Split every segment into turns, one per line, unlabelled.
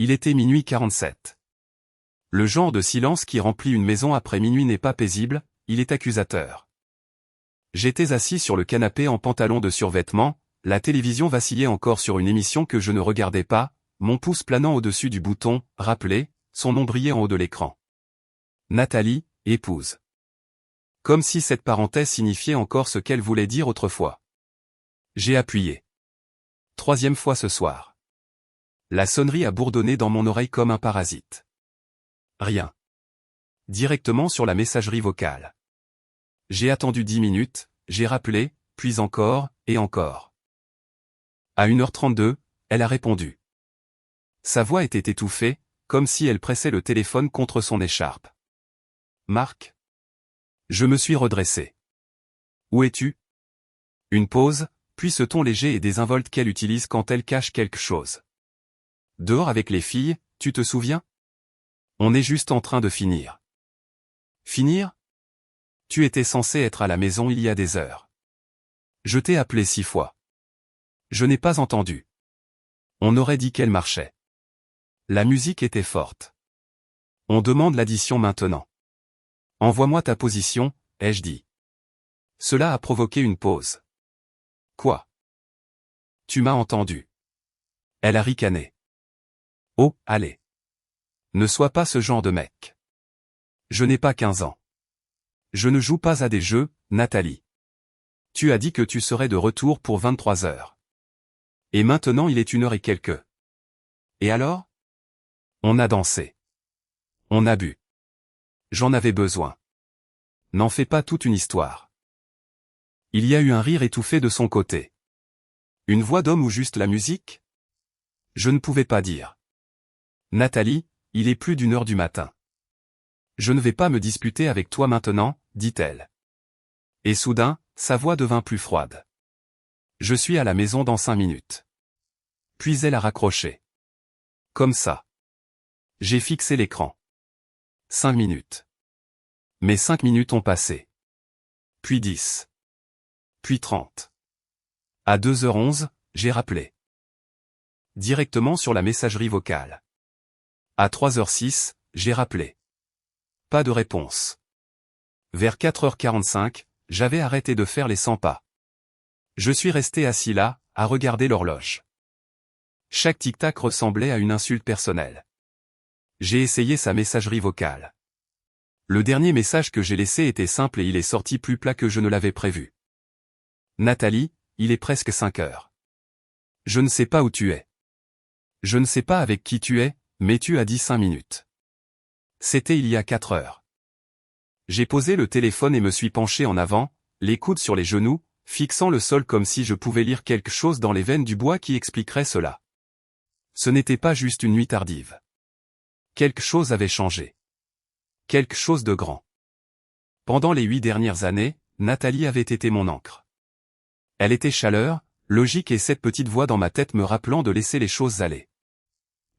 Il était minuit 47. Le genre de silence qui remplit une maison après minuit n'est pas paisible, il est accusateur. J'étais assis sur le canapé en pantalon de survêtement, la télévision vacillait encore sur une émission que je ne regardais pas, mon pouce planant au-dessus du bouton « Rappeler », son nom brillait en haut de l'écran. Nathalie, épouse. Comme si cette parenthèse signifiait encore ce qu'elle voulait dire autrefois. J'ai appuyé. 3e fois ce soir. La sonnerie a bourdonné dans mon oreille comme un parasite. Rien. Directement sur la messagerie vocale. J'ai attendu 10 minutes, j'ai rappelé, puis encore, et encore. À 1h32, elle a répondu. Sa voix était étouffée, comme si elle pressait le téléphone contre son écharpe. Marc. Je me suis redressé. Où es-tu? Une pause, puis ce ton léger et désinvolte qu'elle utilise quand elle cache quelque chose. Dehors avec les filles, tu te souviens? On est juste en train de finir. Finir? Tu étais censé être à la maison il y a des heures. Je t'ai appelé 6 fois. Je n'ai pas entendu. On aurait dit qu'elle marchait. La musique était forte. On demande l'addition maintenant. Envoie-moi ta position, ai-je dit. Cela a provoqué une pause. Quoi? Tu m'as entendu. Elle a ricané. Oh, allez. Ne sois pas ce genre de mec. Je n'ai pas 15 ans. Je ne joue pas à des jeux, Nathalie. Tu as dit que tu serais de retour pour 23 heures. Et maintenant il est 1h et quelques. Et alors? On a dansé. On a bu. J'en avais besoin. N'en fais pas toute une histoire. Il y a eu un rire étouffé de son côté. Une voix d'homme ou juste la musique? Je ne pouvais pas dire. Nathalie, il est plus d'1h du matin. Je ne vais pas me disputer avec toi maintenant, dit-elle. Et soudain, sa voix devint plus froide. Je suis à la maison dans 5 minutes. Puis elle a raccroché. Comme ça. J'ai fixé l'écran. 5 minutes. Mais 5 minutes ont passé. Puis 10. Puis 30. À 2h11, j'ai rappelé. Directement sur la messagerie vocale. À 3h06, j'ai rappelé. Pas de réponse. Vers 4h45, j'avais arrêté de faire les 100 pas. Je suis resté assis là, à regarder l'horloge. Chaque tic-tac ressemblait à une insulte personnelle. J'ai essayé sa messagerie vocale. Le dernier message que j'ai laissé était simple et il est sorti plus plat que je ne l'avais prévu. Nathalie, il est presque 5 heures. Je ne sais pas où tu es. Je ne sais pas avec qui tu es, mais tu as dit 5 minutes. C'était il y a 4 heures. J'ai posé le téléphone et me suis penché en avant, les coudes sur les genoux, fixant le sol comme si je pouvais lire quelque chose dans les veines du bois qui expliquerait cela. Ce n'était pas juste une nuit tardive. Quelque chose avait changé. Quelque chose de grand. Pendant les 8 dernières années, Nathalie avait été mon encre. Elle était chaleur, logique et cette petite voix dans ma tête me rappelant de laisser les choses aller.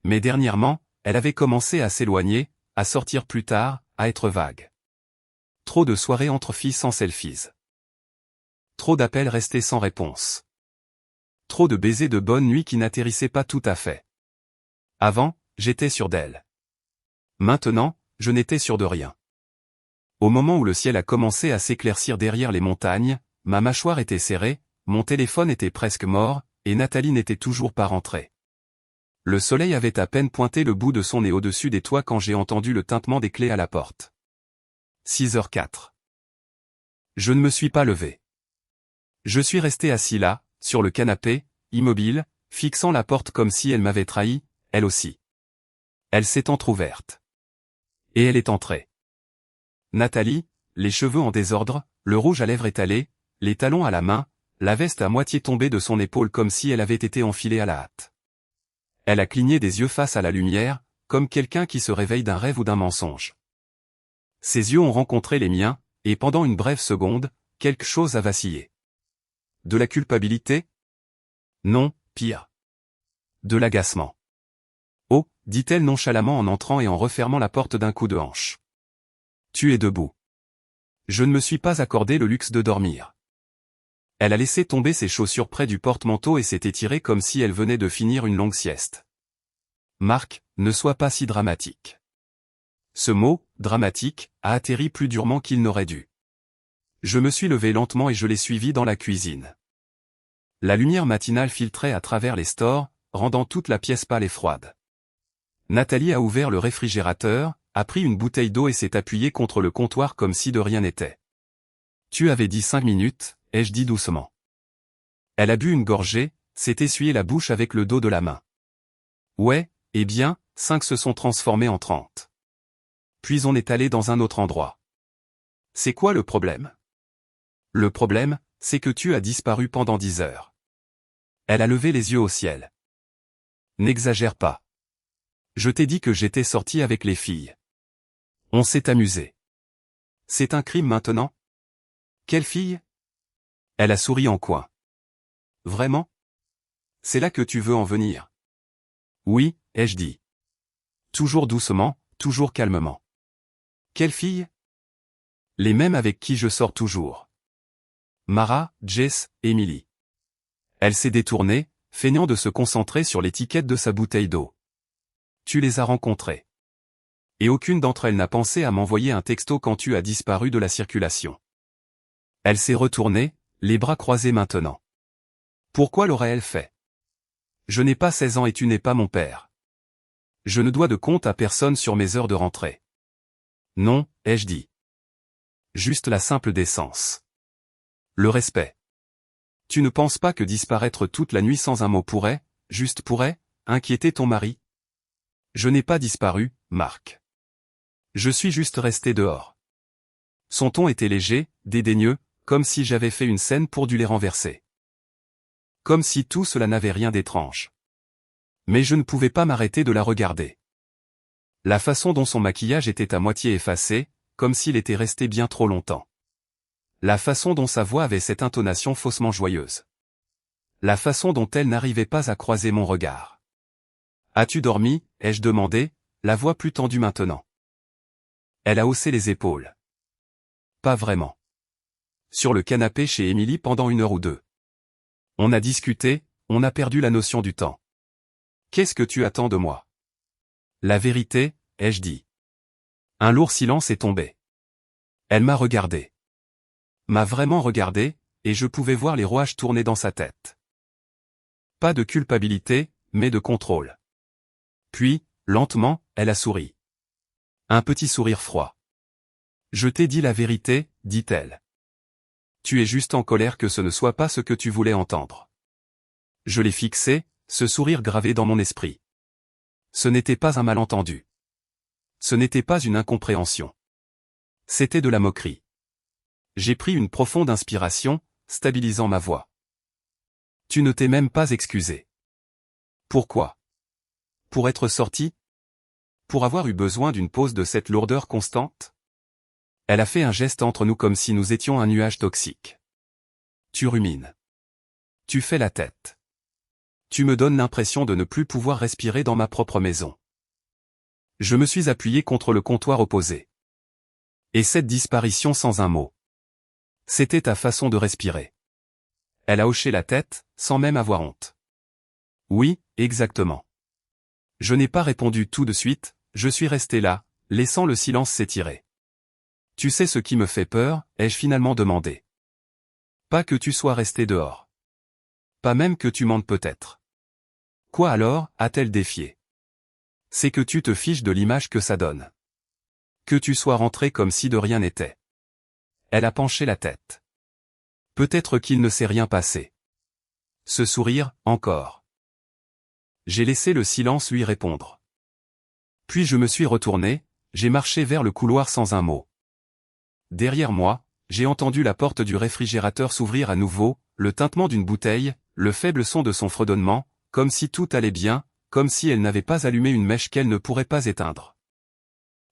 Mais dernièrement, elle avait commencé à s'éloigner, à sortir plus tard, à être vague. Trop de soirées entre filles sans selfies. Trop d'appels restés sans réponse. Trop de baisers de bonne nuit qui n'atterrissaient pas tout à fait. Avant, j'étais sûr d'elle. Maintenant, je n'étais sûr de rien. Au moment où le ciel a commencé à s'éclaircir derrière les montagnes, ma mâchoire était serrée, mon téléphone était presque mort, et Nathalie n'était toujours pas rentrée. Le soleil avait à peine pointé le bout de son nez au-dessus des toits quand j'ai entendu le tintement des clés à la porte. 6h04. Je ne me suis pas levé. Je suis resté assis là, sur le canapé, immobile, fixant la porte comme si elle m'avait trahi, elle aussi. Elle s'est entr'ouverte. Et elle est entrée. Nathalie, les cheveux en désordre, le rouge à lèvres étalé, les talons à la main, la veste à moitié tombée de son épaule comme si elle avait été enfilée à la hâte. Elle a cligné des yeux face à la lumière, comme quelqu'un qui se réveille d'un rêve ou d'un mensonge. Ses yeux ont rencontré les miens, et pendant une brève seconde, quelque chose a vacillé. De la culpabilité? Non, pire. De l'agacement. Oh, dit-elle nonchalamment en entrant et en refermant la porte d'un coup de hanche. Tu es debout. Je ne me suis pas accordé le luxe de dormir. Elle a laissé tomber ses chaussures près du porte-manteau et s'est étirée comme si elle venait de finir une longue sieste. Marc, ne sois pas si dramatique. Ce mot, dramatique, a atterri plus durement qu'il n'aurait dû. Je me suis levé lentement et je l'ai suivi dans la cuisine. La lumière matinale filtrait à travers les stores, rendant toute la pièce pâle et froide. Nathalie a ouvert le réfrigérateur, a pris une bouteille d'eau et s'est appuyée contre le comptoir comme si de rien n'était. « Tu avais dit 5 minutes, ai-je dit doucement. Elle a bu une gorgée, s'est essuyée la bouche avec le dos de la main. Ouais, eh bien, 5 se sont transformés en 30. Puis on est allé dans un autre endroit. C'est quoi le problème? Le problème, c'est que tu as disparu pendant 10 heures. Elle a levé les yeux au ciel. N'exagère pas. Je t'ai dit que j'étais sorti avec les filles. On s'est amusé. C'est un crime maintenant? Quelle fille? Elle a souri en coin. Vraiment? C'est là que tu veux en venir? Oui, ai-je dit. Toujours doucement, toujours calmement. Quelle fille? Les mêmes avec qui je sors toujours. Mara, Jess, Emily. Elle s'est détournée, feignant de se concentrer sur l'étiquette de sa bouteille d'eau. Tu les as rencontrées. Et aucune d'entre elles n'a pensé à m'envoyer un texto quand tu as disparu de la circulation. Elle s'est retournée, les bras croisés maintenant. Pourquoi l'aurait-elle fait? Je n'ai pas 16 ans et tu n'es pas mon père. Je ne dois de compte à personne sur mes heures de rentrée. Non, ai-je dit. Juste la simple décence. Le respect. Tu ne penses pas que disparaître toute la nuit sans un mot pourrait, juste pourrait, inquiéter ton mari? Je n'ai pas disparu, Marc. Je suis juste resté dehors. Son ton était léger, dédaigneux, comme si j'avais fait une scène pour du lait renversé. Comme si tout cela n'avait rien d'étrange. Mais je ne pouvais pas m'arrêter de la regarder. La façon dont son maquillage était à moitié effacé, comme s'il était resté bien trop longtemps. La façon dont sa voix avait cette intonation faussement joyeuse. La façon dont elle n'arrivait pas à croiser mon regard. As-tu dormi, ai-je demandé, la voix plus tendue maintenant. Elle a haussé les épaules. Pas vraiment. Sur le canapé chez Émilie pendant 1 heure ou 2. On a discuté, on a perdu la notion du temps. Qu'est-ce que tu attends de moi? La vérité, ai-je dit. Un lourd silence est tombé. Elle m'a regardé. M'a vraiment regardé, et je pouvais voir les rouages tourner dans sa tête. Pas de culpabilité, mais de contrôle. Puis, lentement, elle a souri. Un petit sourire froid. Je t'ai dit la vérité, dit-elle. Tu es juste en colère que ce ne soit pas ce que tu voulais entendre. Je l'ai fixé, ce sourire gravé dans mon esprit. Ce n'était pas un malentendu. Ce n'était pas une incompréhension. C'était de la moquerie. J'ai pris une profonde inspiration, stabilisant ma voix. Tu ne t'es même pas excusé. Pourquoi? Pour être sorti? Pour avoir eu besoin d'une pause de cette lourdeur constante? Elle a fait un geste entre nous comme si nous étions un nuage toxique. Tu rumines. Tu fais la tête. Tu me donnes l'impression de ne plus pouvoir respirer dans ma propre maison. Je me suis appuyé contre le comptoir opposé. Et cette disparition sans un mot. C'était ta façon de respirer. Elle a hoché la tête, sans même avoir honte. Oui, exactement. Je n'ai pas répondu tout de suite, je suis resté là, laissant le silence s'étirer. Tu sais ce qui me fait peur, ai-je finalement demandé. Pas que tu sois resté dehors. Pas même que tu mentes peut-être. Quoi alors, a-t-elle défié? C'est que tu te fiches de l'image que ça donne. Que tu sois rentré comme si de rien n'était. Elle a penché la tête. Peut-être qu'il ne s'est rien passé. Ce sourire, encore. J'ai laissé le silence lui répondre. Puis je me suis retourné, j'ai marché vers le couloir sans un mot. Derrière moi, j'ai entendu la porte du réfrigérateur s'ouvrir à nouveau, le tintement d'une bouteille, le faible son de son fredonnement, comme si tout allait bien, comme si elle n'avait pas allumé une mèche qu'elle ne pourrait pas éteindre.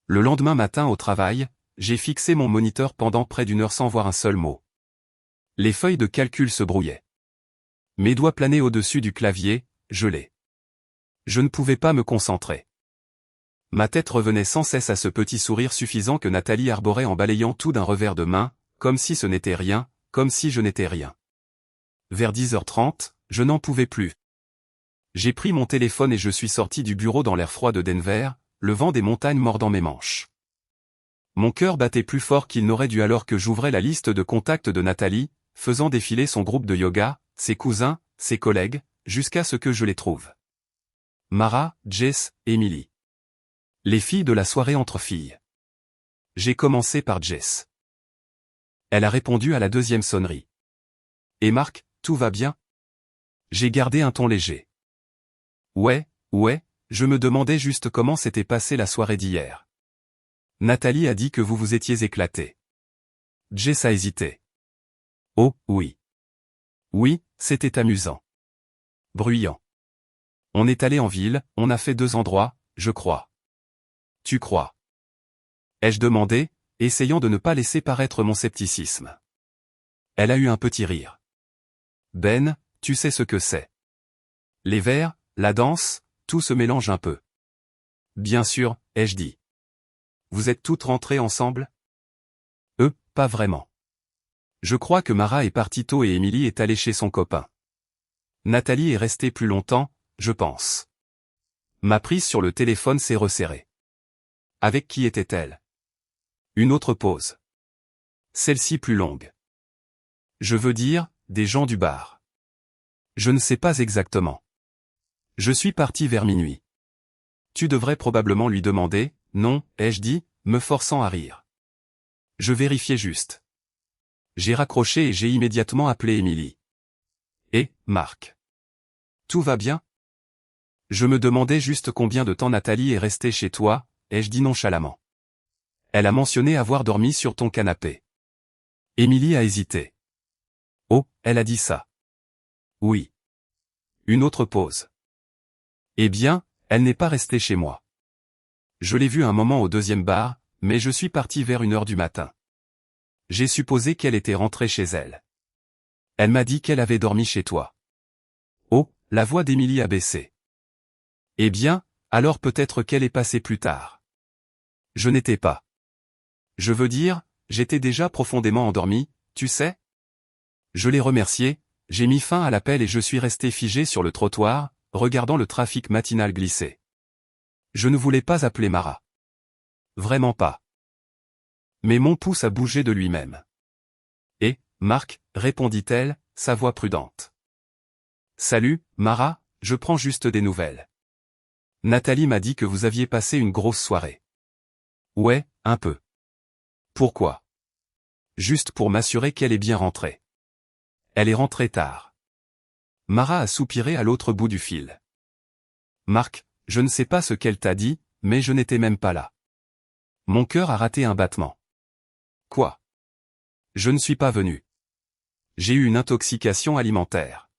Le lendemain matin au travail, j'ai fixé mon moniteur pendant près d'1 heure sans voir un seul mot. Les feuilles de calcul se brouillaient. Mes doigts planaient au-dessus du clavier, gelés. Je ne pouvais pas me concentrer. Ma tête revenait sans cesse à ce petit sourire suffisant que Nathalie arborait en balayant tout d'un revers de main, comme si ce n'était rien, comme si je n'étais rien. Vers 10h30, je n'en pouvais plus. J'ai pris mon téléphone et je suis sorti du bureau dans l'air froid de Denver, le vent des montagnes mordant mes manches. Mon cœur battait plus fort qu'il n'aurait dû alors que j'ouvrais la liste de contacts de Nathalie, faisant défiler son groupe de yoga, ses cousins, ses collègues, jusqu'à ce que je les trouve. Mara, Jess, Emily. Les filles de la soirée entre filles. J'ai commencé par Jess. Elle a répondu à la deuxième sonnerie. Et Marc, tout va bien? J'ai gardé un ton léger. Ouais, je me demandais juste comment s'était passée la soirée d'hier. Nathalie a dit que vous vous étiez éclaté. Jess a hésité. Oh, oui. Oui, c'était amusant. Bruyant. On est allé en ville, on a fait 2 endroits, je crois. Tu crois? Ai-je demandé, essayant de ne pas laisser paraître mon scepticisme. Elle a eu un petit rire. Ben, tu sais ce que c'est. Les verres, la danse, tout se mélange un peu. Bien sûr, ai-je dit. Vous êtes toutes rentrées ensemble? Pas vraiment. Je crois que Mara est partie tôt et Emily est allée chez son copain. Nathalie est restée plus longtemps, je pense. Ma prise sur le téléphone s'est resserrée. Avec qui était-elle? Une autre pause. Celle-ci plus longue. Je veux dire, des gens du bar. Je ne sais pas exactement. Je suis parti vers minuit. Tu devrais probablement lui demander, non, ai-je dit, me forçant à rire. Je vérifiais juste. J'ai raccroché et j'ai immédiatement appelé Emily. Et, Marc. Tout va bien? Je me demandais juste combien de temps Nathalie est restée chez toi, ai-je dit nonchalamment. Elle a mentionné avoir dormi sur ton canapé. Emily a hésité. Oh, elle a dit ça. Oui. Une autre pause. Eh bien, elle n'est pas restée chez moi. Je l'ai vue un moment au deuxième bar, mais je suis parti vers 1h du matin. J'ai supposé qu'elle était rentrée chez elle. Elle m'a dit qu'elle avait dormi chez toi. Oh, la voix d'Emily a baissé. Eh bien, alors peut-être qu'elle est passée plus tard. Je n'étais pas. Je veux dire, j'étais déjà profondément endormi, tu sais? Je l'ai remercié, j'ai mis fin à l'appel et je suis resté figé sur le trottoir, regardant le trafic matinal glisser. Je ne voulais pas appeler Mara. Vraiment pas. Mais mon pouce a bougé de lui-même. Et, Marc, répondit-elle, sa voix prudente. Salut, Mara, je prends juste des nouvelles. Nathalie m'a dit que vous aviez passé une grosse soirée. Ouais, un peu. Pourquoi? Juste pour m'assurer qu'elle est bien rentrée. Elle est rentrée tard. Mara a soupiré à l'autre bout du fil. Marc, je ne sais pas ce qu'elle t'a dit, mais je n'étais même pas là. Mon cœur a raté un battement. Quoi? Je ne suis pas venu. J'ai eu une intoxication alimentaire.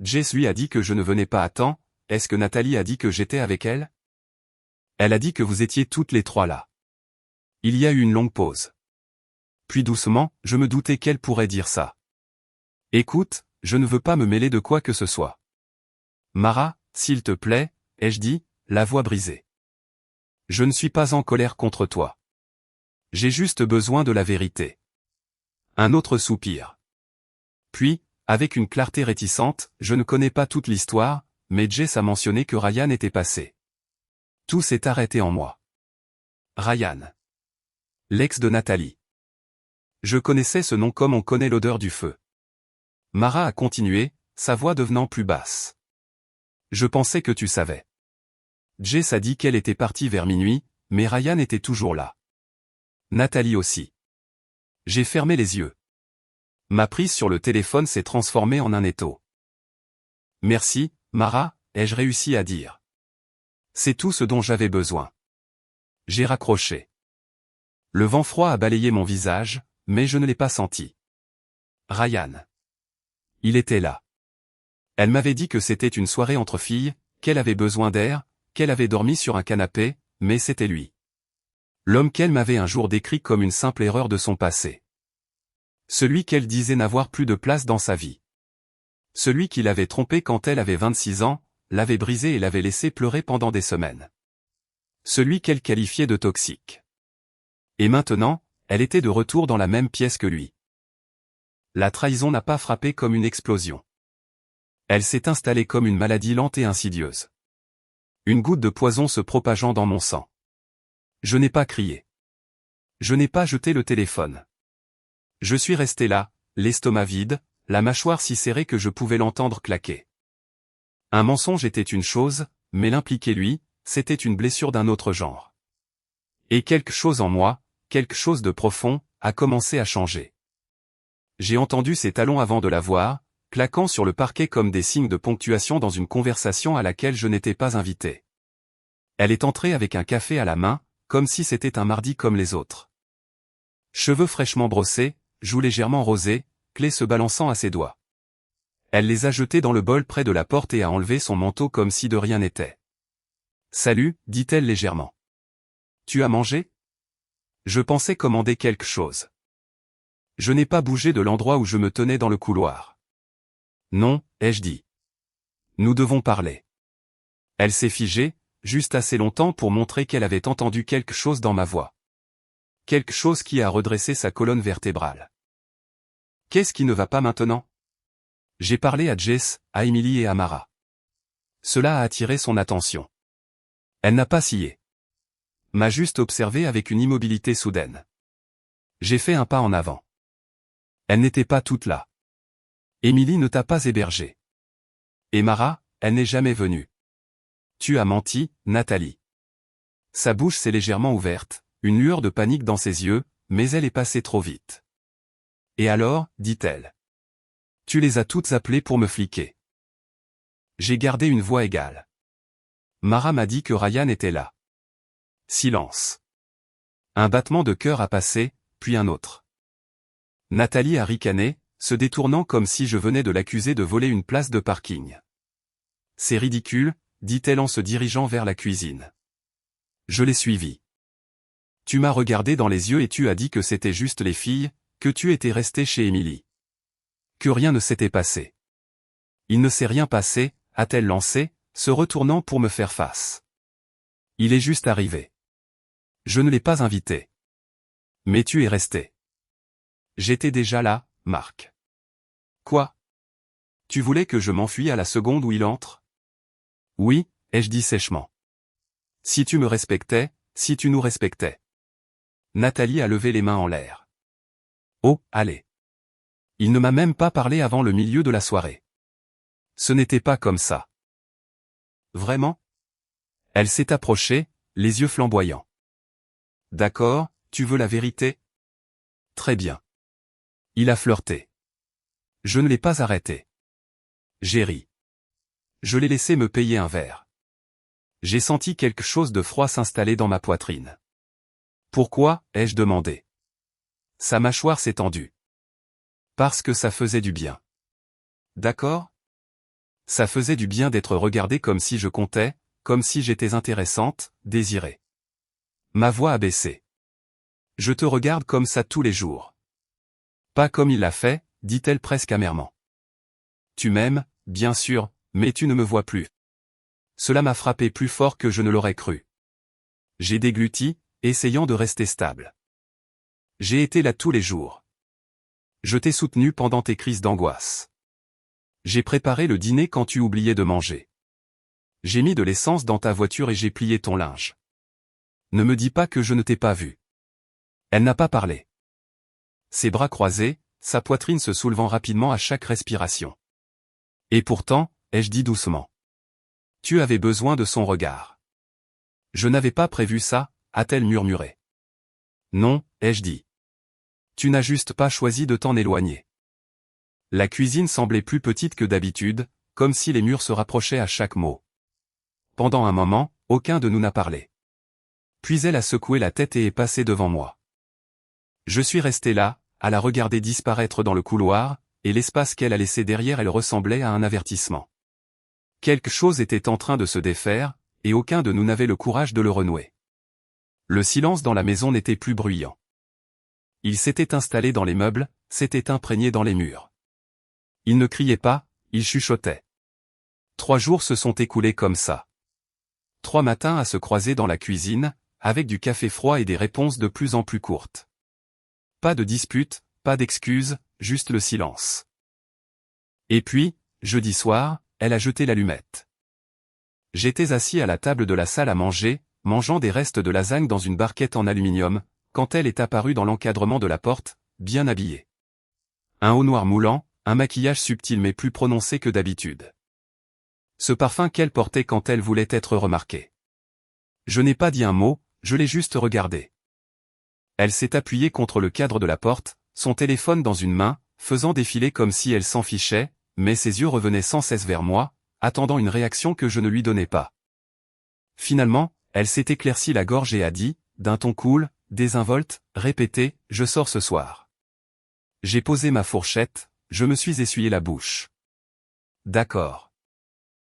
Jess lui a dit que je ne venais pas à temps, est-ce que Nathalie a dit que j'étais avec elle? Elle a dit que vous étiez toutes les trois là. Il y a eu une longue pause. Puis doucement, je me doutais qu'elle pourrait dire ça. Écoute, je ne veux pas me mêler de quoi que ce soit. Mara, s'il te plaît, ai-je dit, la voix brisée. Je ne suis pas en colère contre toi. J'ai juste besoin de la vérité. Un autre soupir. Puis, avec une clarté réticente, je ne connais pas toute l'histoire, mais Jess a mentionné que Ryan était passé. Tout s'est arrêté en moi. Ryan. L'ex de Nathalie. Je connaissais ce nom comme on connaît l'odeur du feu. Mara a continué, sa voix devenant plus basse. Je pensais que tu savais. Jess a dit qu'elle était partie vers minuit, mais Ryan était toujours là. Nathalie aussi. J'ai fermé les yeux. Ma prise sur le téléphone s'est transformée en un étau. Merci, Mara, ai-je réussi à dire. C'est tout ce dont j'avais besoin. J'ai raccroché. Le vent froid a balayé mon visage, mais je ne l'ai pas senti. Ryan. Il était là. Elle m'avait dit que c'était une soirée entre filles, qu'elle avait besoin d'air, qu'elle avait dormi sur un canapé, mais c'était lui. L'homme qu'elle m'avait un jour décrit comme une simple erreur de son passé. Celui qu'elle disait n'avoir plus de place dans sa vie. Celui qui l'avait trompée quand elle avait 26 ans, l'avait brisée et l'avait laissé pleurer pendant des semaines. Celui qu'elle qualifiait de toxique. Et maintenant, elle était de retour dans la même pièce que lui. La trahison n'a pas frappé comme une explosion. Elle s'est installée comme une maladie lente et insidieuse. Une goutte de poison se propageant dans mon sang. Je n'ai pas crié. Je n'ai pas jeté le téléphone. Je suis resté là, l'estomac vide, la mâchoire si serrée que je pouvais l'entendre claquer. Un mensonge était une chose, mais l'impliquer lui, c'était une blessure d'un autre genre. Et quelque chose en moi, quelque chose de profond, a commencé à changer. J'ai entendu ses talons avant de la voir, claquant sur le parquet comme des signes de ponctuation dans une conversation à laquelle je n'étais pas invité. Elle est entrée avec un café à la main, comme si c'était un mardi comme les autres. Cheveux fraîchement brossés, joues légèrement rosées, clés se balançant à ses doigts. Elle les a jetés dans le bol près de la porte et a enlevé son manteau comme si de rien n'était. « Salut », dit-elle légèrement. « Tu as mangé ? Je pensais commander quelque chose. » Je n'ai pas bougé de l'endroit où je me tenais dans le couloir. « Non », ai-je dit. « Nous devons parler. » Elle s'est figée, juste assez longtemps pour montrer qu'elle avait entendu quelque chose dans ma voix. Quelque chose qui a redressé sa colonne vertébrale. Qu'est-ce qui ne va pas maintenant ? J'ai parlé à Jess, à Emily et à Mara. Cela a attiré son attention. Elle n'a pas scié. M'a juste observé avec une immobilité soudaine. J'ai fait un pas en avant. Elle n'était pas toute là. Emily ne t'a pas hébergé. Et Mara, elle n'est jamais venue. Tu as menti, Nathalie. Sa bouche s'est légèrement ouverte, une lueur de panique dans ses yeux, mais elle est passée trop vite. Et alors, dit-elle. Tu les as toutes appelées pour me fliquer. J'ai gardé une voix égale. Mara m'a dit que Ryan était là. Silence. Un battement de cœur a passé, puis un autre. Nathalie a ricané, se détournant comme si je venais de l'accuser de voler une place de parking. C'est ridicule, dit-elle en se dirigeant vers la cuisine. Je l'ai suivie. Tu m'as regardé dans les yeux et tu as dit que c'était juste les filles, que tu étais resté chez Emily. Que rien ne s'était passé. Il ne s'est rien passé, a-t-elle lancé, se retournant pour me faire face. Il est juste arrivé. Je ne l'ai pas invité. Mais tu es resté. J'étais déjà là, Marc. Quoi ? Tu voulais que je m'enfuie à la seconde où il entre ? Oui, ai-je dit sèchement. Si tu me respectais, si tu nous respectais. Nathalie a levé les mains en l'air. Oh, allez. Il ne m'a même pas parlé avant le milieu de la soirée. Ce n'était pas comme ça. Vraiment ? Elle s'est approchée, les yeux flamboyants. D'accord, tu veux la vérité ? Très bien. Il a flirté. Je ne l'ai pas arrêté. J'ai ri. Je l'ai laissé me payer un verre. J'ai senti quelque chose de froid s'installer dans ma poitrine. Pourquoi, ai-je demandé. Sa mâchoire s'est tendue. Parce que ça faisait du bien. D'accord ? Ça faisait du bien d'être regardée comme si je comptais, comme si j'étais intéressante, désirée. Ma voix a baissé. Je te regarde comme ça tous les jours. Pas comme il l'a fait, dit-elle presque amèrement. Tu m'aimes, bien sûr, mais tu ne me vois plus. Cela m'a frappé plus fort que je ne l'aurais cru. J'ai dégluti, essayant de rester stable. J'ai été là tous les jours. Je t'ai soutenu pendant tes crises d'angoisse. J'ai préparé le dîner quand tu oubliais de manger. J'ai mis de l'essence dans ta voiture et j'ai plié ton linge. Ne me dis pas que je ne t'ai pas vu. Elle n'a pas parlé. Ses bras croisés, sa poitrine se soulevant rapidement à chaque respiration. Et pourtant, ai-je dit doucement. Tu avais besoin de son regard. Je n'avais pas prévu ça, a-t-elle murmuré. Non, ai-je dit. Tu n'as juste pas choisi de t'en éloigner. La cuisine semblait plus petite que d'habitude, comme si les murs se rapprochaient à chaque mot. Pendant un moment, aucun de nous n'a parlé. Puis elle a secoué la tête et est passée devant moi. Je suis resté là, à la regarder disparaître dans le couloir, et l'espace qu'elle a laissé derrière elle ressemblait à un avertissement. Quelque chose était en train de se défaire, et aucun de nous n'avait le courage de le renouer. Le silence dans la maison n'était plus bruyant. Il s'était installé dans les meubles, s'était imprégné dans les murs. Il ne criait pas, il chuchotait. 3 jours se sont écoulés comme ça. 3 matins à se croiser dans la cuisine, avec du café froid et des réponses de plus en plus courtes. Pas de dispute, pas d'excuses, juste le silence. Et puis, Jeudi soir, elle a jeté l'allumette. J'étais assis à la table de la salle à manger, mangeant des restes de lasagne dans une barquette en aluminium, quand elle est apparue dans l'encadrement de la porte, bien habillée. Un haut noir moulant, un maquillage subtil mais plus prononcé que d'habitude. Ce parfum qu'elle portait quand elle voulait être remarquée. Je n'ai pas dit un mot, je l'ai juste regardée. Elle s'est appuyée contre le cadre de la porte, son téléphone dans une main, faisant défiler comme si elle s'en fichait, mais ses yeux revenaient sans cesse vers moi, attendant une réaction que je ne lui donnais pas. Finalement, elle s'est éclaircie la gorge et a dit, d'un ton cool, désinvolte, répété, « Je sors ce soir ». J'ai posé ma fourchette, je me suis essuyé la bouche. D'accord.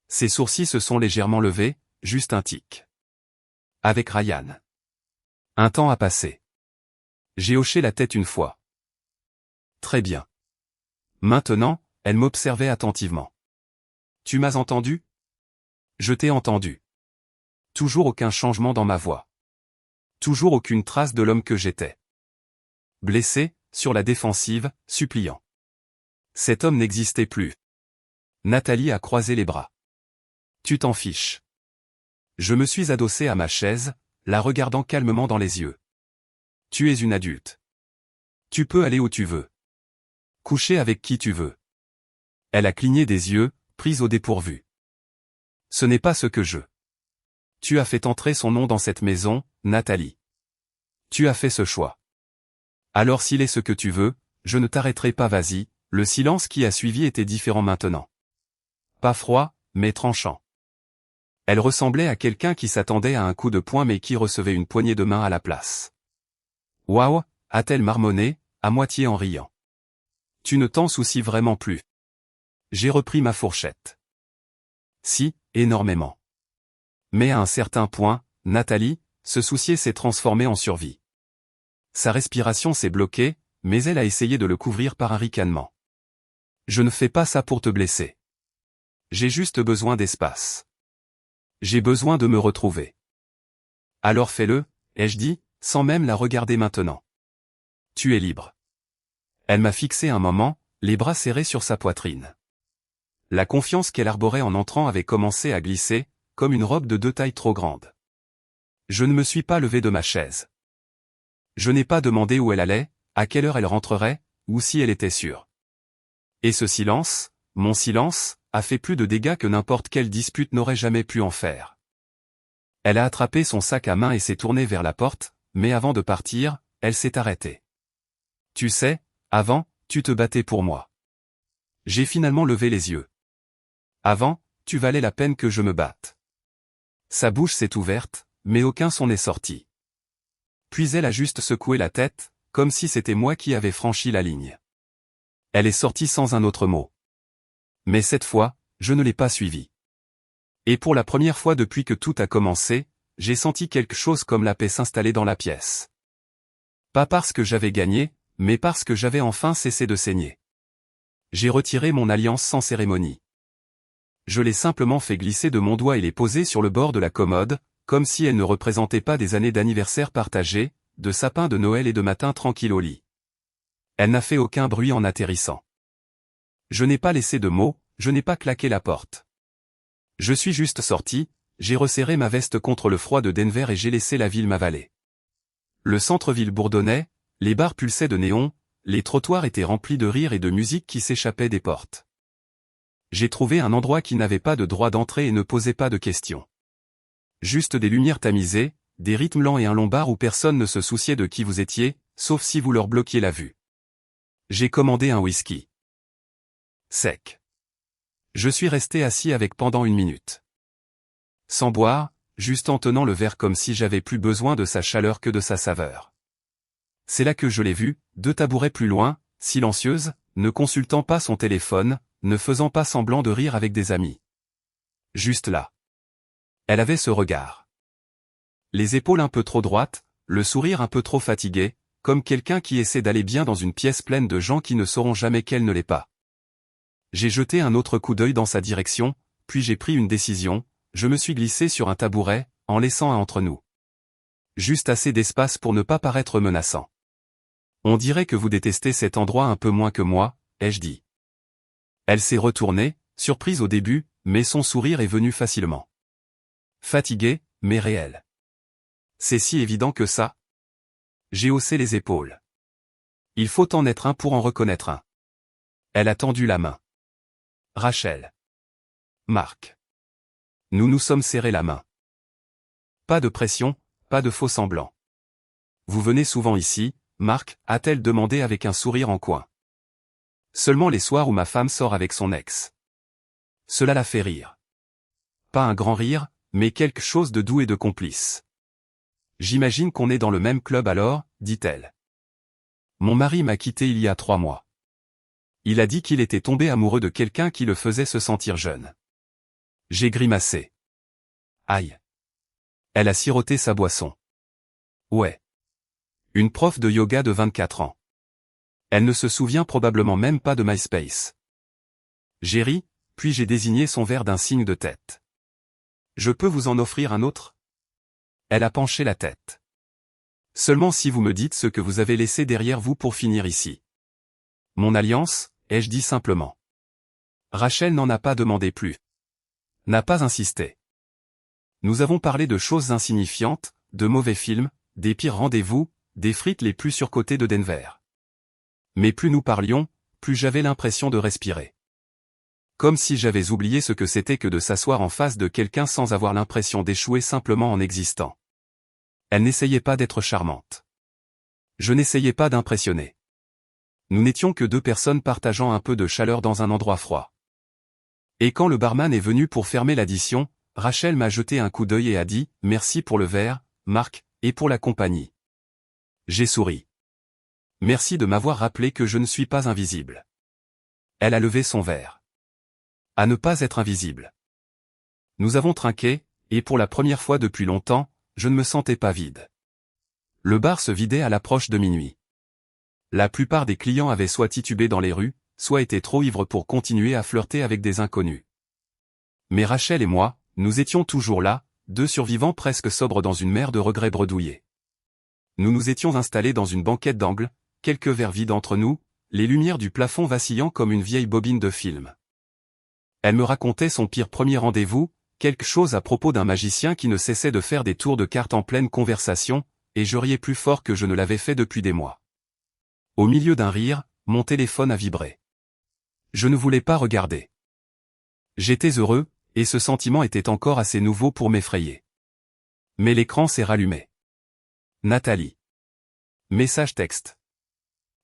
Ses sourcils se sont légèrement levés, juste un tic. Avec Ryan. Un temps a passé. J'ai hoché la tête une fois. Très bien. Maintenant, elle m'observait attentivement. Tu m'as entendu? Je t'ai entendu. Toujours aucun changement dans ma voix. Toujours aucune trace de l'homme que j'étais. Blessé, sur la défensive, suppliant. Cet homme n'existait plus. Nathalie a croisé les bras. Tu t'en fiches. Je me suis adossé à ma chaise, la regardant calmement dans les yeux. Tu es une adulte. Tu peux aller où tu veux. Coucher avec qui tu veux. Elle a cligné des yeux, prise au dépourvu. Ce n'est pas ce que je. Tu as fait entrer son nom dans cette maison, Nathalie. Tu as fait ce choix. Alors s'il est ce que tu veux, je ne t'arrêterai pas, vas-y. Le silence qui a suivi était différent maintenant. Pas froid, mais tranchant. Elle ressemblait à quelqu'un qui s'attendait à un coup de poing mais qui recevait une poignée de main à la place. Waouh, a-t-elle marmonné, à moitié en riant. Tu ne t'en soucies vraiment plus. J'ai repris ma fourchette. Si, énormément. Mais à un certain point, Nathalie, se soucier s'est transformé en survie. Sa respiration s'est bloquée, mais elle a essayé de le couvrir par un ricanement. Je ne fais pas ça pour te blesser. J'ai juste besoin d'espace. J'ai besoin de me retrouver. Alors fais-le, ai-je dit, sans même la regarder maintenant. Tu es libre. Elle m'a fixé un moment, les bras serrés sur sa poitrine. La confiance qu'elle arborait en entrant avait commencé à glisser, comme une robe de 2 tailles trop grande. Je ne me suis pas levé de ma chaise. Je n'ai pas demandé où elle allait, à quelle heure elle rentrerait, ou si elle était sûre. Et ce silence, mon silence, a fait plus de dégâts que n'importe quelle dispute n'aurait jamais pu en faire. Elle a attrapé son sac à main et s'est tournée vers la porte, mais avant de partir, elle s'est arrêtée. Tu sais, avant, tu te battais pour moi. J'ai finalement levé les yeux. Avant, tu valais la peine que je me batte. Sa bouche s'est ouverte, mais aucun son n'est sorti. Puis elle a juste secoué la tête, comme si c'était moi qui avais franchi la ligne. Elle est sortie sans un autre mot. Mais cette fois, je ne l'ai pas suivie. Et pour la première fois depuis que tout a commencé, j'ai senti quelque chose comme la paix s'installer dans la pièce. Pas parce que j'avais gagné, mais parce que j'avais enfin cessé de saigner. J'ai retiré mon alliance sans cérémonie. Je l'ai simplement fait glisser de mon doigt et l'ai posée sur le bord de la commode, comme si elle ne représentait pas des années d'anniversaire partagées, de sapins de Noël et de matins tranquilles au lit. Elle n'a fait aucun bruit en atterrissant. Je n'ai pas laissé de mots, je n'ai pas claqué la porte. Je suis juste sorti, j'ai resserré ma veste contre le froid de Denver et j'ai laissé la ville m'avaler. Le centre-ville bourdonnait, les bars pulsaient de néon, les trottoirs étaient remplis de rires et de musique qui s'échappaient des portes. J'ai trouvé un endroit qui n'avait pas de droit d'entrée et ne posait pas de questions. Juste des lumières tamisées, des rythmes lents et un long bar où personne ne se souciait de qui vous étiez, sauf si vous leur bloquiez la vue. J'ai commandé un whisky. Sec. Je suis resté assis avec pendant 1 minute. Sans boire, juste en tenant le verre comme si j'avais plus besoin de sa chaleur que de sa saveur. C'est là que je l'ai vue, 2 tabourets plus loin, silencieuse, ne consultant pas son téléphone, ne faisant pas semblant de rire avec des amis. Juste là. Elle avait ce regard. Les épaules un peu trop droites, le sourire un peu trop fatigué, comme quelqu'un qui essaie d'aller bien dans une pièce pleine de gens qui ne sauront jamais qu'elle ne l'est pas. J'ai jeté un autre coup d'œil dans sa direction, puis j'ai pris une décision, je me suis glissé sur un tabouret, en laissant un entre nous. Juste assez d'espace pour ne pas paraître menaçant. On dirait que vous détestez cet endroit un peu moins que moi, ai-je dit. Elle s'est retournée, Surprise au début, mais son sourire est venu facilement. Fatigué, mais réel. C'est si évident que ça? J'ai haussé les épaules. Il faut en être un pour en reconnaître un. Elle a tendu la main. Rachel. Marc. Nous nous sommes serrés la main. Pas de pression, pas de faux semblant. Vous venez souvent ici, Marc, a-t-elle demandé avec un sourire en coin. Seulement les soirs où ma femme sort avec son ex. Cela la fait rire. Pas un grand rire, mais quelque chose de doux et de complice. J'imagine qu'on est dans le même club alors, dit-elle. Mon mari m'a quitté il y a 3 mois. Il a dit qu'il était tombé amoureux de quelqu'un qui le faisait se sentir jeune. J'ai grimacé. Aïe. Elle a siroté sa boisson. Ouais. Une prof de yoga de 24 ans. Elle ne se souvient probablement même pas de MySpace. J'ai ri, puis j'ai désigné son verre d'un signe de tête. Je peux vous en offrir un autre? Elle a penché la tête. Seulement si vous me dites ce que vous avez laissé derrière vous pour finir ici. Mon alliance, ai-je dit simplement. Rachel n'en a pas demandé plus. N'a pas insisté. Nous avons parlé de choses insignifiantes, de mauvais films, des pires rendez-vous, des frites les plus surcotées de Denver. Mais plus nous parlions, plus j'avais l'impression de respirer. Comme si j'avais oublié ce que c'était que de s'asseoir en face de quelqu'un sans avoir l'impression d'échouer simplement en existant. Elle n'essayait pas d'être charmante. Je n'essayais pas d'impressionner. Nous n'étions que 2 personnes partageant un peu de chaleur dans un endroit froid. Et quand le barman est venu pour fermer l'addition, Rachel m'a jeté un coup d'œil et a dit « Merci pour le verre, Marc, et pour la compagnie. » J'ai souri. Merci de m'avoir rappelé que je ne suis pas invisible. Elle a levé son verre. À ne pas être invisible. Nous avons trinqué, et pour la première fois depuis longtemps, je ne me sentais pas vide. Le bar se vidait à l'approche de minuit. La plupart des clients avaient soit titubé dans les rues, soit étaient trop ivres pour continuer à flirter avec des inconnus. Mais Rachel et moi, nous étions toujours là, 2 survivants presque sobres dans une mer de regrets bredouillés. Nous nous étions installés dans une banquette d'angle, quelques verres vides entre nous, les lumières du plafond vacillant comme une vieille bobine de film. Elle me racontait son pire premier rendez-vous, quelque chose à propos d'un magicien qui ne cessait de faire des tours de cartes en pleine conversation, et je riais plus fort que je ne l'avais fait depuis des mois. Au milieu d'un rire, mon téléphone a vibré. Je ne voulais pas regarder. J'étais heureux, et ce sentiment était encore assez nouveau pour m'effrayer. Mais l'écran s'est rallumé. Nathalie. Message texte.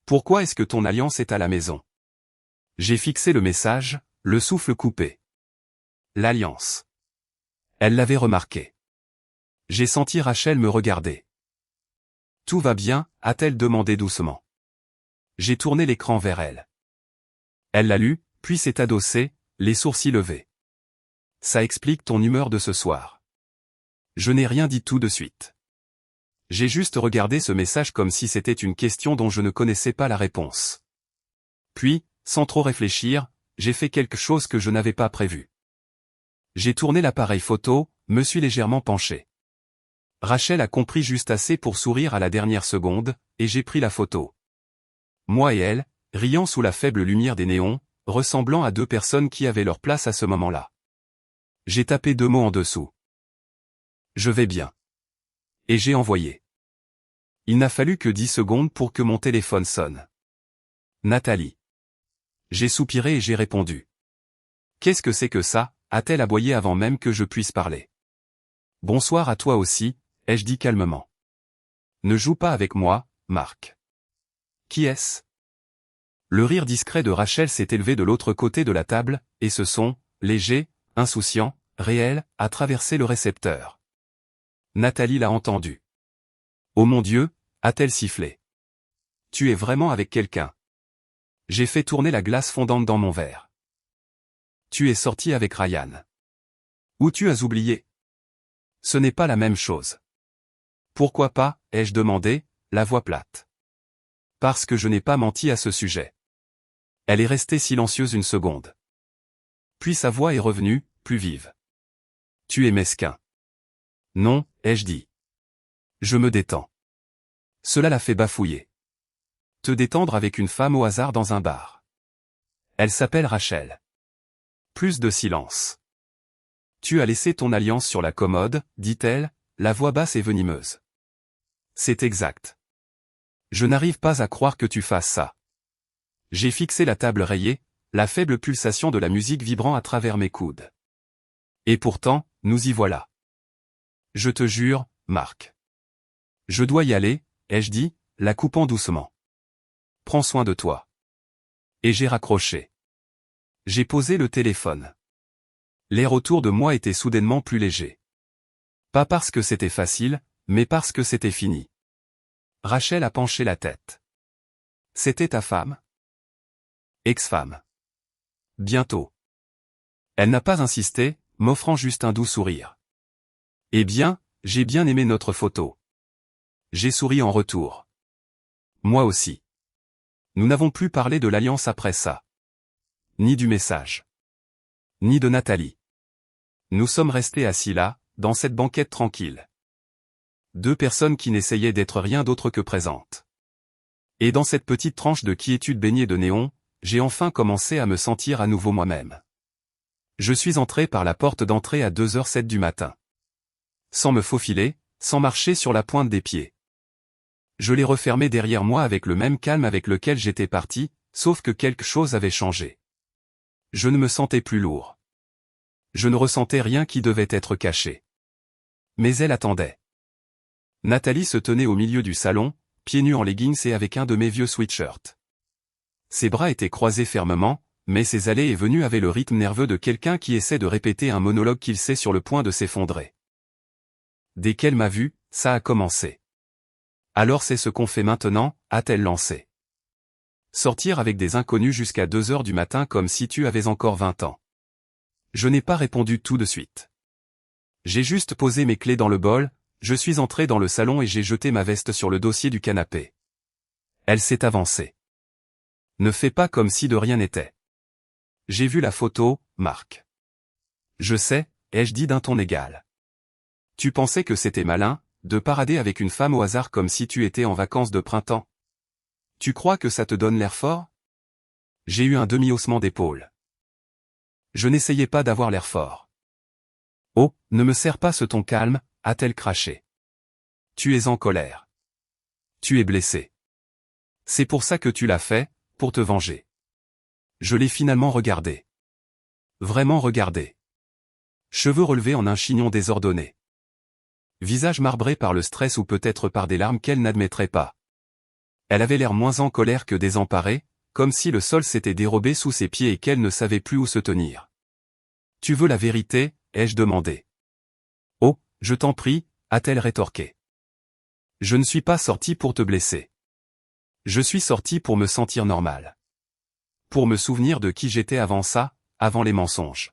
Pourquoi est-ce que ton alliance est à la maison? J'ai fixé le message, le souffle coupé. L'alliance. Elle l'avait remarqué. J'ai senti Rachel me regarder. Tout va bien, a-t-elle demandé doucement. J'ai tourné l'écran vers elle. Elle l'a lu, puis s'est adossée, les sourcils levés. Ça explique ton humeur de ce soir. Je n'ai rien dit tout de suite. J'ai juste regardé ce message comme si c'était une question dont je ne connaissais pas la réponse. Puis, sans trop réfléchir, j'ai fait quelque chose que je n'avais pas prévu. J'ai tourné l'appareil photo, me suis légèrement penché. Rachel a compris juste assez pour sourire à la dernière seconde, et j'ai pris la photo. Moi et elle, riant sous la faible lumière des néons, ressemblant à 2 personnes qui avaient leur place à ce moment-là. J'ai tapé 2 mots en dessous. Je vais bien. Et j'ai envoyé. Il n'a fallu que 10 secondes pour que mon téléphone sonne. Nathalie. J'ai soupiré et j'ai répondu. Qu'est-ce que c'est que ça, a-t-elle aboyé avant même que je puisse parler. Bonsoir à toi aussi, ai-je dit calmement. Ne joue pas avec moi, Marc. Qui est-ce? Le rire discret de Rachel s'est élevé de l'autre côté de la table, et ce son, léger, insouciant, réel, a traversé le récepteur. Nathalie l'a entendu. Oh mon Dieu, a-t-elle sifflé. Tu es vraiment avec quelqu'un. J'ai fait tourner la glace fondante dans mon verre. Tu es sorti avec Ryan. Ou tu as oublié? Ce n'est pas la même chose. Pourquoi pas, ai-je demandé, la voix plate. Parce que je n'ai pas menti à ce sujet. Elle est restée silencieuse une seconde. Puis sa voix est revenue, plus vive. Tu es mesquin. Non, ai-je dit. Je me détends. Cela l'a fait bafouiller. Te détendre avec une femme au hasard dans un bar. Elle s'appelle Rachel. Plus de silence. Tu as laissé ton alliance sur la commode, dit-elle, la voix basse et venimeuse. C'est exact. Je n'arrive pas à croire que tu fasses ça. J'ai fixé la table rayée, la faible pulsation de la musique vibrant à travers mes coudes. Et pourtant, nous y voilà. Je te jure, Marc. Je dois y aller, ai-je dit, la coupant doucement. Prends soin de toi. Et j'ai raccroché. J'ai posé le téléphone. L'air autour de moi était soudainement plus léger. Pas parce que c'était facile, mais parce que c'était fini. Rachel a penché la tête. C'était ta femme? Ex-femme. Bientôt. Elle n'a pas insisté, m'offrant juste un doux sourire. Eh bien, j'ai bien aimé notre photo. J'ai souri en retour. Moi aussi. Nous n'avons plus parlé de l'alliance après ça. Ni du message. Ni de Nathalie. Nous sommes restés assis là, dans cette banquette tranquille. Deux personnes qui n'essayaient d'être rien d'autre que présentes. Et dans cette petite tranche de quiétude baignée de néon, j'ai enfin commencé à me sentir à nouveau moi-même. Je suis entré par la porte d'entrée à 2h07 du matin. Sans me faufiler, sans marcher sur la pointe des pieds. Je l'ai refermé derrière moi avec le même calme avec lequel j'étais parti, sauf que quelque chose avait changé. Je ne me sentais plus lourd. Je ne ressentais rien qui devait être caché. Mais elle attendait. Nathalie se tenait au milieu du salon, pieds nus en leggings et avec un de mes vieux sweatshirts. Ses bras étaient croisés fermement, mais ses allées et venues avaient le rythme nerveux de quelqu'un qui essaie de répéter un monologue qu'il sait sur le point de s'effondrer. Dès qu'elle m'a vu, ça a commencé. Alors c'est ce qu'on fait maintenant, a-t-elle lancé. Sortir avec des inconnus jusqu'à 2h du matin comme si tu avais encore 20 ans. Je n'ai pas répondu tout de suite. J'ai juste posé mes clés dans le bol, je suis entré dans le salon et j'ai jeté ma veste sur le dossier du canapé. Elle s'est avancée. Ne fais pas comme si de rien n'était. J'ai vu la photo, Marc. Je sais, ai-je dit d'un ton égal. Tu pensais que c'était malin, de parader avec une femme au hasard comme si tu étais en vacances de printemps. Tu crois que ça te donne l'air fort? J'ai eu un demi-haussement d'épaule. Je n'essayais pas d'avoir l'air fort. Oh, ne me serre pas ce ton calme, a-t-elle craché. Tu es en colère. Tu es blessé. C'est pour ça que tu l'as fait, pour te venger. Je l'ai finalement regardé. Vraiment regardé. Cheveux relevés en un chignon désordonné. Visage marbré par le stress ou peut-être par des larmes qu'elle n'admettrait pas. Elle avait l'air moins en colère que désemparée, comme si le sol s'était dérobé sous ses pieds et qu'elle ne savait plus où se tenir. Tu veux la vérité, ai-je demandé. Oh, je t'en prie, a-t-elle rétorqué. Je ne suis pas sorti pour te blesser. Je suis sorti pour me sentir normal. Pour me souvenir de qui j'étais avant ça, avant les mensonges.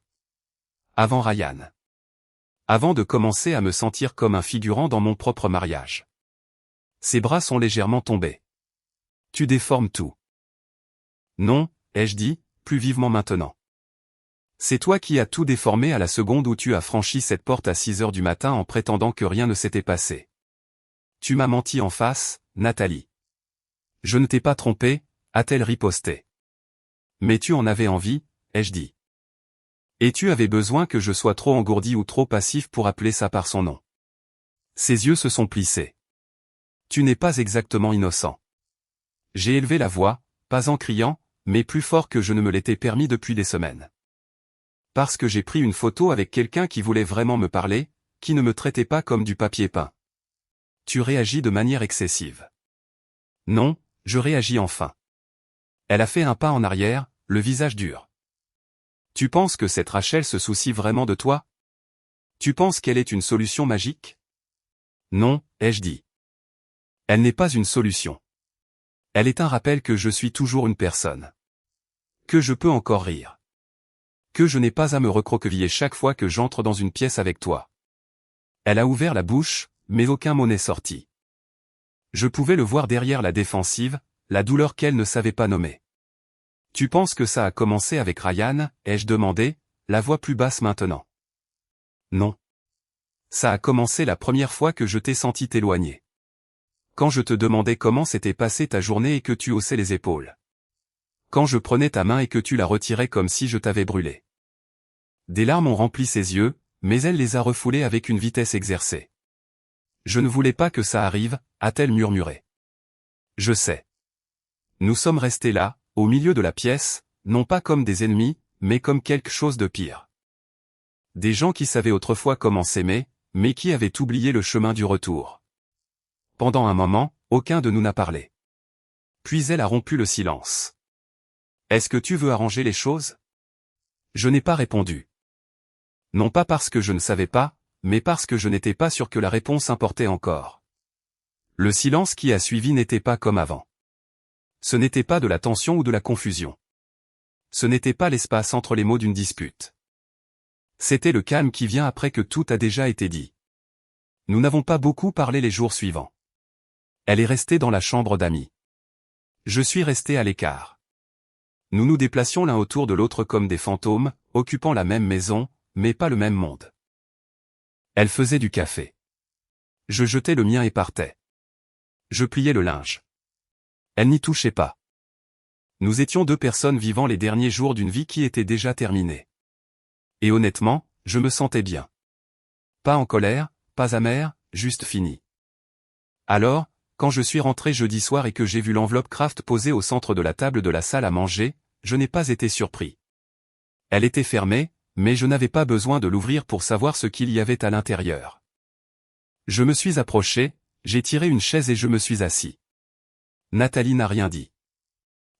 Avant Ryan. Avant de commencer à me sentir comme un figurant dans mon propre mariage. Ses bras sont légèrement tombés. Tu déformes tout. Non, ai-je dit, plus vivement maintenant. C'est toi qui as tout déformé à la seconde où tu as franchi cette porte à 6h du matin en prétendant que rien ne s'était passé. Tu m'as menti en face, Nathalie. Je ne t'ai pas trompé, a-t-elle riposté. Mais tu en avais envie, ai-je dit. Et tu avais besoin que je sois trop engourdi ou trop passif pour appeler ça par son nom. Ses yeux se sont plissés. Tu n'es pas exactement innocent. J'ai élevé la voix, pas en criant, mais plus fort que je ne me l'étais permis depuis des semaines. Parce que j'ai pris une photo avec quelqu'un qui voulait vraiment me parler, qui ne me traitait pas comme du papier peint. Tu réagis de manière excessive. Non, je réagis enfin. Elle a fait un pas en arrière, le visage dur. Tu penses que cette Rachel se soucie vraiment de toi? Tu penses qu'elle est une solution magique? Non, ai-je dit. Elle n'est pas une solution. Elle est un rappel que je suis toujours une personne. Que je peux encore rire. Que je n'ai pas à me recroqueviller chaque fois que j'entre dans une pièce avec toi. Elle a ouvert la bouche, mais aucun mot n'est sorti. Je pouvais le voir derrière la défensive, la douleur qu'elle ne savait pas nommer. Tu penses que ça a commencé avec Ryan, ai-je demandé, la voix plus basse maintenant. Non. Ça a commencé la première fois que je t'ai senti t'éloigner. Quand je te demandais comment s'était passée ta journée et que tu haussais les épaules. Quand je prenais ta main et que tu la retirais comme si je t'avais brûlé. Des larmes ont rempli ses yeux, mais elle les a refoulées avec une vitesse exercée. Je ne voulais pas que ça arrive, a-t-elle murmuré. Je sais. Nous sommes restés là, au milieu de la pièce, non pas comme des ennemis, mais comme quelque chose de pire. Des gens qui savaient autrefois comment s'aimer, mais qui avaient oublié le chemin du retour. Pendant un moment, aucun de nous n'a parlé. Puis elle a rompu le silence. Est-ce que tu veux arranger les choses? Je n'ai pas répondu. Non pas parce que je ne savais pas, mais parce que je n'étais pas sûr que la réponse importait encore. Le silence qui a suivi n'était pas comme avant. Ce n'était pas de la tension ou de la confusion. Ce n'était pas l'espace entre les mots d'une dispute. C'était le calme qui vient après que tout a déjà été dit. Nous n'avons pas beaucoup parlé les jours suivants. Elle est restée dans la chambre d'amis. Je suis resté à l'écart. Nous nous déplacions l'un autour de l'autre comme des fantômes, occupant la même maison, mais pas le même monde. Elle faisait du café. Je jetais le mien et partais. Je pliais le linge. Elle n'y touchait pas. Nous étions deux personnes vivant les derniers jours d'une vie qui était déjà terminée. Et honnêtement, je me sentais bien. Pas en colère, pas amer, juste fini. Alors, quand je suis rentré jeudi soir et que j'ai vu l'enveloppe Kraft posée au centre de la table de la salle à manger, je n'ai pas été surpris. Elle était fermée, mais je n'avais pas besoin de l'ouvrir pour savoir ce qu'il y avait à l'intérieur. Je me suis approché, j'ai tiré une chaise et je me suis assis. Nathalie n'a rien dit.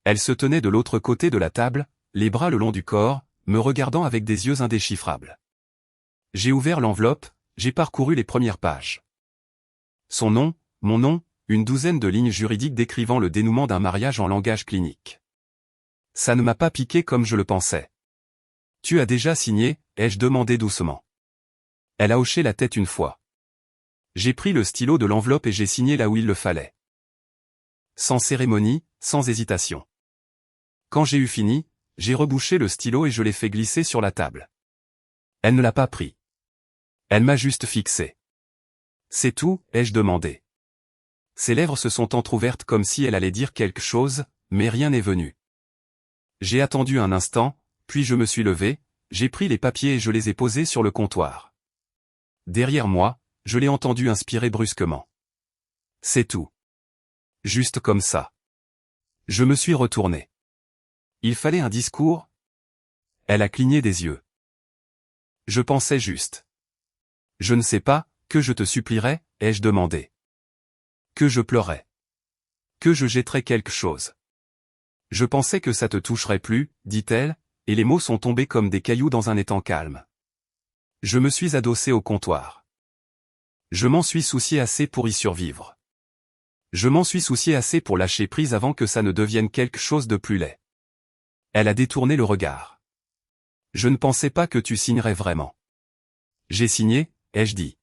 Elle se tenait de l'autre côté de la table, les bras le long du corps, me regardant avec des yeux indéchiffrables. J'ai ouvert l'enveloppe, j'ai parcouru les premières pages. Son nom, mon nom, une douzaine de lignes juridiques décrivant le dénouement d'un mariage en langage clinique. Ça ne m'a pas piqué comme je le pensais. Tu as déjà signé, ai-je demandé doucement. Elle a hoché la tête une fois. J'ai pris le stylo de l'enveloppe et j'ai signé là où il le fallait. Sans cérémonie, sans hésitation. Quand j'ai eu fini, j'ai rebouché le stylo et je l'ai fait glisser sur la table. Elle ne l'a pas pris. Elle m'a juste fixé. C'est tout, ai-je demandé. Ses lèvres se sont entr'ouvertes comme si elle allait dire quelque chose, mais rien n'est venu. J'ai attendu un instant, puis je me suis levé, j'ai pris les papiers et je les ai posés sur le comptoir. Derrière moi, je l'ai entendu inspirer brusquement. C'est tout. Juste comme ça. Je me suis retourné. Il fallait un discours? Elle a cligné des yeux. Je pensais juste. Je ne sais pas, que je te supplierais, ai-je demandé. Que je pleurais. Que je jetterais quelque chose. Je pensais que ça te toucherait plus, dit-elle, et les mots sont tombés comme des cailloux dans un étang calme. Je me suis adossé au comptoir. Je m'en suis soucié assez pour y survivre. Je m'en suis soucié assez pour lâcher prise avant que ça ne devienne quelque chose de plus laid. Elle a détourné le regard. Je ne pensais pas que tu signerais vraiment. J'ai signé, ai-je dit.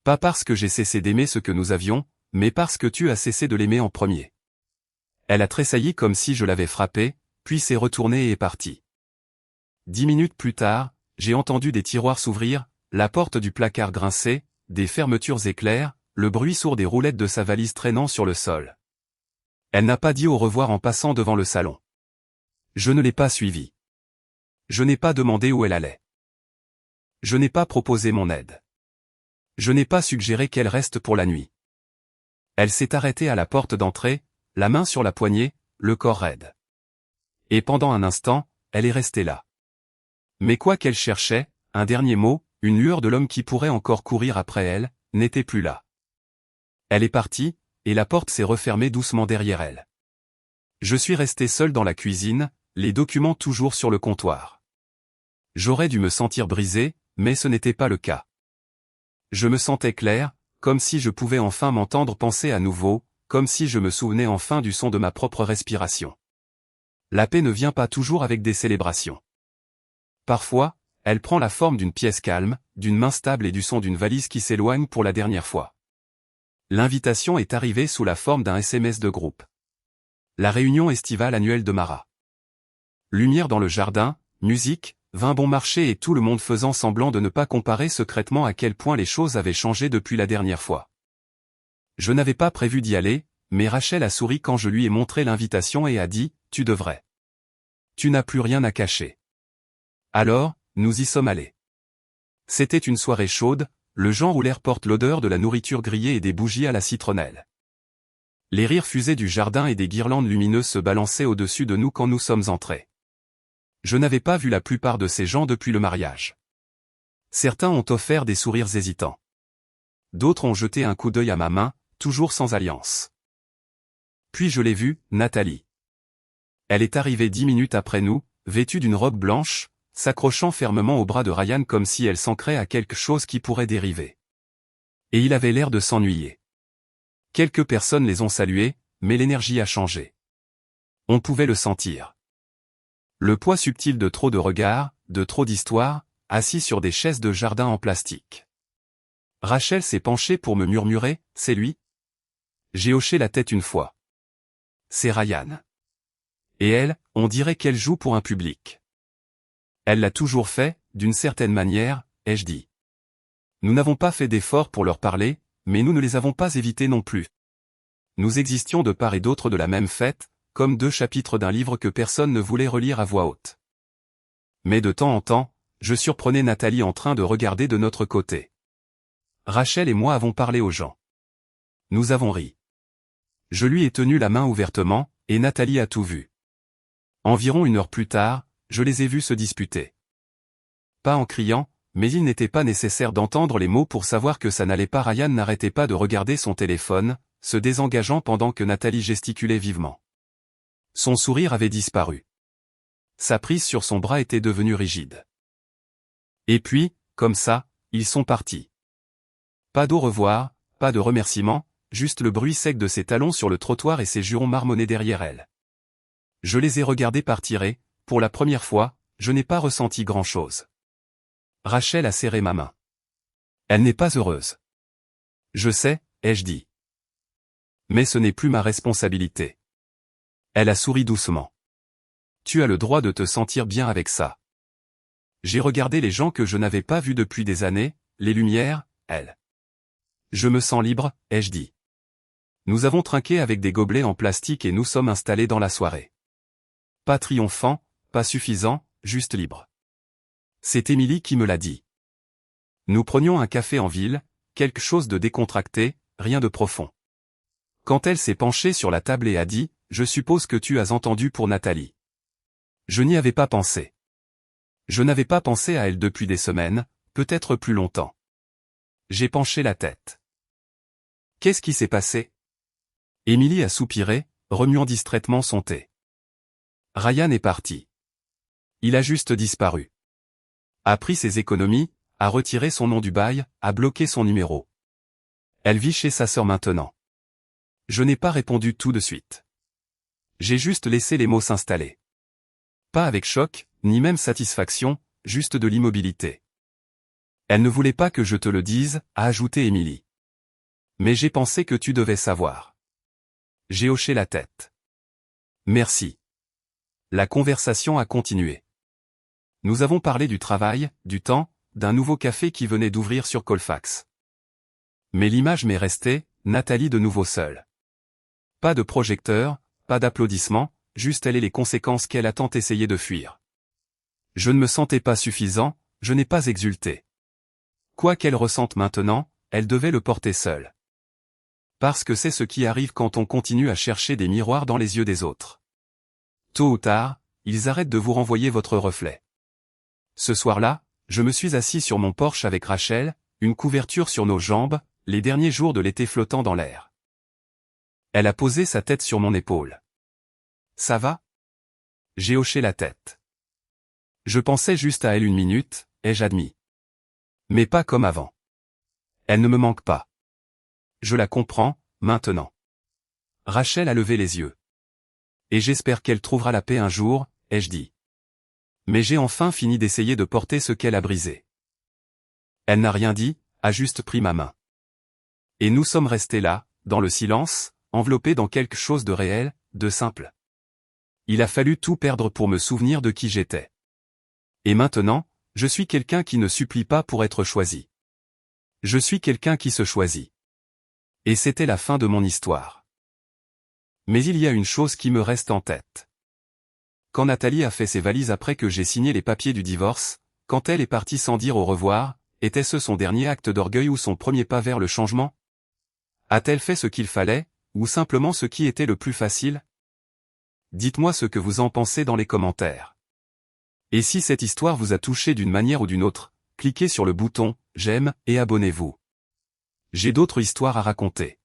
Pas parce que j'ai cessé d'aimer ce que nous avions, mais parce que tu as cessé de l'aimer en premier. Elle a tressailli comme si je l'avais frappée, puis s'est retournée et est partie. 10 minutes plus tard, j'ai entendu des tiroirs s'ouvrir, la porte du placard grincer, des fermetures éclairs, le bruit sourd des roulettes de sa valise traînant sur le sol. Elle n'a pas dit au revoir en passant devant le salon. Je ne l'ai pas suivie. Je n'ai pas demandé où elle allait. Je n'ai pas proposé mon aide. Je n'ai pas suggéré qu'elle reste pour la nuit. Elle s'est arrêtée à la porte d'entrée, la main sur la poignée, le corps raide. Et pendant un instant, elle est restée là. Mais quoi qu'elle cherchait, un dernier mot, une lueur de l'homme qui pourrait encore courir après elle, n'était plus là. Elle est partie, et la porte s'est refermée doucement derrière elle. Je suis resté seul dans la cuisine, les documents toujours sur le comptoir. J'aurais dû me sentir brisé, mais ce n'était pas le cas. Je me sentais clair, comme si je pouvais enfin m'entendre penser à nouveau, comme si je me souvenais enfin du son de ma propre respiration. La paix ne vient pas toujours avec des célébrations. Parfois, elle prend la forme d'une pièce calme, d'une main stable et du son d'une valise qui s'éloigne pour la dernière fois. L'invitation est arrivée sous la forme d'un SMS de groupe. La réunion estivale annuelle de Mara. Lumière dans le jardin, musique, vin bon marché et tout le monde faisant semblant de ne pas comparer secrètement à quel point les choses avaient changé depuis la dernière fois. Je n'avais pas prévu d'y aller, mais Rachel a souri quand je lui ai montré l'invitation et a dit « Tu devrais. Tu n'as plus rien à cacher. » Alors, nous y sommes allés. C'était une soirée chaude, le genre où l'air porte l'odeur de la nourriture grillée et des bougies à la citronnelle. Les rires fusés du jardin et des guirlandes lumineuses se balançaient au-dessus de nous quand nous sommes entrés. Je n'avais pas vu la plupart de ces gens depuis le mariage. Certains ont offert des sourires hésitants. D'autres ont jeté un coup d'œil à ma main, toujours sans alliance. Puis je l'ai vue, Nathalie. Elle est arrivée 10 minutes après nous, vêtue d'une robe blanche, s'accrochant fermement au bras de Ryan comme si elle s'ancrait à quelque chose qui pourrait dériver. Et il avait l'air de s'ennuyer. Quelques personnes les ont salués, mais l'énergie a changé. On pouvait le sentir. Le poids subtil de trop de regards, de trop d'histoires, assis sur des chaises de jardin en plastique. Rachel s'est penchée pour me murmurer, « C'est lui ?» J'ai hoché la tête une fois. C'est Ryan. Et elle, on dirait qu'elle joue pour un public. Elle l'a toujours fait, d'une certaine manière, ai-je dit. Nous n'avons pas fait d'efforts pour leur parler, mais nous ne les avons pas évités non plus. Nous existions de part et d'autre de la même fête, comme deux chapitres d'un livre que personne ne voulait relire à voix haute. Mais de temps en temps, je surprenais Nathalie en train de regarder de notre côté. Rachel et moi avons parlé aux gens. Nous avons ri. Je lui ai tenu la main ouvertement, et Nathalie a tout vu. Environ 1 heure plus tard, je les ai vus se disputer. Pas en criant, mais il n'était pas nécessaire d'entendre les mots pour savoir que ça n'allait pas. Ryan n'arrêtait pas de regarder son téléphone, se désengageant pendant que Nathalie gesticulait vivement. Son sourire avait disparu. Sa prise sur son bras était devenue rigide. Et puis, comme ça, ils sont partis. Pas d'au revoir, pas de remerciements, juste le bruit sec de ses talons sur le trottoir et ses jurons marmonnés derrière elle. Je les ai regardés partir et, pour la première fois, je n'ai pas ressenti grand-chose. Rachel a serré ma main. Elle n'est pas heureuse. Je sais, ai-je dit. Mais ce n'est plus ma responsabilité. Elle a souri doucement. Tu as le droit de te sentir bien avec ça. J'ai regardé les gens que je n'avais pas vus depuis des années, les lumières, elle. Je me sens libre, ai-je dit. Nous avons trinqué avec des gobelets en plastique et nous sommes installés dans la soirée. Pas triomphant, pas suffisant, juste libre. C'est Émilie qui me l'a dit. Nous prenions un café en ville, quelque chose de décontracté, rien de profond. Quand elle s'est penchée sur la table et a dit, « Je suppose que tu as entendu pour Nathalie. » Je n'y avais pas pensé. Je n'avais pas pensé à elle depuis des semaines, peut-être plus longtemps. J'ai penché la tête. Qu'est-ce qui s'est passé? Émilie a soupiré, remuant distraitement son thé. Ryan est parti. Il a juste disparu. A pris ses économies, a retiré son nom du bail, a bloqué son numéro. Elle vit chez sa sœur maintenant. Je n'ai pas répondu tout de suite. J'ai juste laissé les mots s'installer. Pas avec choc, ni même satisfaction, juste de l'immobilité. Elle ne voulait pas que je te le dise, a ajouté Émilie. Mais j'ai pensé que tu devais savoir. J'ai hoché la tête. Merci. La conversation a continué. Nous avons parlé du travail, du temps, d'un nouveau café qui venait d'ouvrir sur Colfax. Mais l'image m'est restée, Nathalie de nouveau seule. Pas de projecteur, pas d'applaudissements, juste elle et les conséquences qu'elle a tant essayé de fuir. Je ne me sentais pas suffisant, je n'ai pas exulté. Quoi qu'elle ressente maintenant, elle devait le porter seule. Parce que c'est ce qui arrive quand on continue à chercher des miroirs dans les yeux des autres. Tôt ou tard, ils arrêtent de vous renvoyer votre reflet. Ce soir-là, je me suis assis sur mon porche avec Rachel, une couverture sur nos jambes, les derniers jours de l'été flottant dans l'air. Elle a posé sa tête sur mon épaule. Ça va? J'ai hoché la tête. Je pensais juste à elle 1 minute, ai-je admis. Mais pas comme avant. Elle ne me manque pas. Je la comprends, maintenant. Rachel a levé les yeux. Et j'espère qu'elle trouvera la paix un jour, ai-je dit. Mais j'ai enfin fini d'essayer de porter ce qu'elle a brisé. Elle n'a rien dit, a juste pris ma main. Et nous sommes restés là, dans le silence, enveloppés dans quelque chose de réel, de simple. Il a fallu tout perdre pour me souvenir de qui j'étais. Et maintenant, je suis quelqu'un qui ne supplie pas pour être choisi. Je suis quelqu'un qui se choisit. Et c'était la fin de mon histoire. Mais il y a une chose qui me reste en tête. Quand Nathalie a fait ses valises après que j'ai signé les papiers du divorce, Quand elle est partie sans dire au revoir, était-ce son dernier acte d'orgueil ou son premier pas vers le changement? A-t-elle fait ce qu'il fallait, ou simplement ce qui était le plus facile? Dites-moi ce que vous en pensez dans les commentaires. Et si cette histoire vous a touché d'une manière ou d'une autre, cliquez sur le bouton « J'aime » et abonnez-vous. J'ai d'autres histoires à raconter.